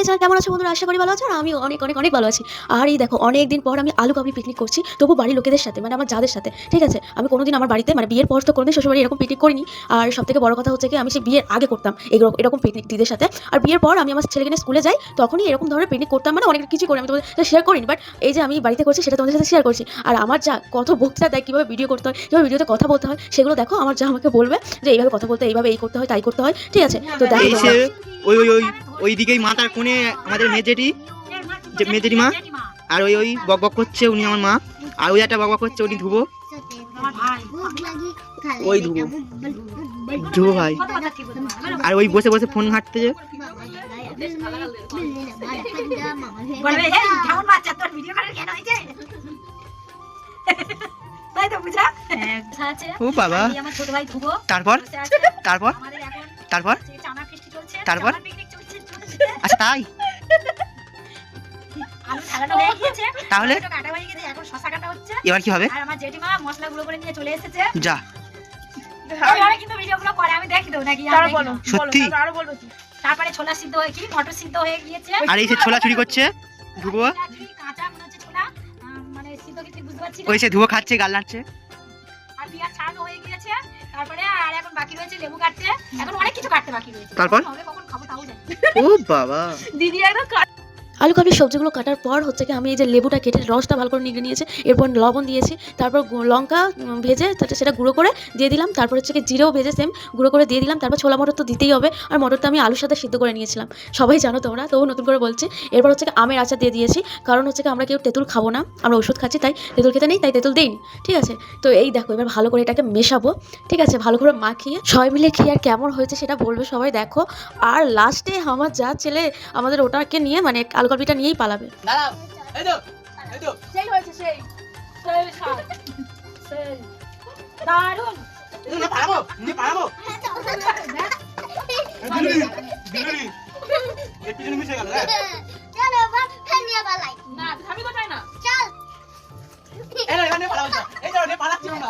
সবাই কেমন আছো বন্ধুরা? আশা করি ভালো আছো। আর আমি অনেক অনেক অনেক ভালো আছি। আর এই দেখো অনেক দিন পর আমি আলু কাবলি পিকনিক করছি, তবু বাড়ির লোকেদের সাথে, মানে আমার যাদের সাথে। ঠিক আছে, আমি কোনোদিন আমার বাড়িতে মানে বিয়ের পর তো কোনোদিন শ্বশুরবাড়ি এরকম পিকনিক করিনি। আর সব থেকে বড় কথা হচ্ছে কি, আমি সেই বিয়ের আগে করতাম এরকম পিকনিক দিদিদের সাথে। আর বিয়ের পর আমি আমার ছেলেকে নিয়ে স্কুলে যাই, তখনই এরকম ধরনের পিকনিক করতাম, মানে অনেক কিছু করে আমি তোমাদের সাথে শেয়ার করিনি, বাট এই যে আমি বাড়িতে করছি সেটা তোমাদের সাথে শেয়ার করছি। আর আমার যা কত বক্তৃতা দেয় কীভাবে ভিডিও করতে হয়, কীভাবে ভিডিওতে কথা বলতে হয়, সেগুলো দেখো। আমার যা আমাকে বলবে যে এইভাবে কথা বলতে, এইভাবে এই করতে হয়, তাই করতে হয়। ঠিক আছে, তো দেখো ওই ওই ওই ওই দিকেই মাথার কোণে আমাদের মেজেটি মা, আর ওই ওই বক বক করছে, উনি আমার মা। আর ওই একটা বক বক করছে, উনি ধুবো, ওই ধুবো ভাই। আর ওই বসে বসে ফোন ঘাঁটতেছে। ও বাবা, তারপর তারপর তারপর তারপর আচ্ছা তাই তাহলে এবার কি হবে? যা সত্যি। তারপরে ছোলা সিদ্ধ হয়ে কি মটর সিদ্ধ হয়ে গিয়েছে। আর এই সে ছোলা চুরি করছে, ধুবো কাঁচা মনে হচ্ছে ছোলা, মানে সিদ্ধ কিছু বুঝতে পারছি না। ওই সে ধুবো খাচ্ছে, গাল নাড়ছে। আর পেঁয়াজ ছাড়ানো হয়ে গিয়েছে। তারপরে আর এখন বাকি রয়েছে লেবু কাটতে, এখন অনেক কিছু কাটতে বাকি রয়েছে। তারপর কখন খাবো তাও জানি। ও বাবা, দিদি একদম আলু কাবলির সবজিগুলো কাটার পর হচ্ছে কি, আমি এই যে লেবুটা কেটে রসটা ভালো করে নিয়ে নিয়েছি, এরপর লবণ দিয়েছি, তারপর লঙ্কা ভেজে সেটা গুঁড়ো করে দিয়ে দিলাম, তারপর হচ্ছে কি জিরেও ভেজে সেম গুঁড়ো করে দিয়ে দিলাম, তারপর ছোলা মটর তো দিতেই হবে। আর মটরটা আমি আলুর সাথে সিদ্ধ করে নিয়েছিলাম, সবাই জানো তোমরা, তবু নতুন করে বলছি। এরপর হচ্ছে কি আমের আচার দিয়ে দিয়েছি, কারণ হচ্ছে কি আমরা কেউ তেঁতুল খাবো না, আমরা ওষুধ খাচ্ছি, তাই তেঁতুল খেতে নেই, তাই তেঁতুল দিইনি। ঠিক আছে, তো এই দেখো এবার ভালো করে এটাকে মেশাবো। ঠিক আছে, ভালো করে মাখিয়ে সবাই মিলে খেয়ে আর কেমন হয়েছে সেটা বলবে সবাই, দেখো। আর লাস্টে আমার যা ছেলে আমাদের ওটাকে নিয়ে, মানে আলু কাবলিটা নিয়েই পালাবে। দাঁড়াও, এই তো সেই হয়েছে, সেই দারুণ। পারাবো না আমি কোথায় না এই পালাচ্ছি আমরা।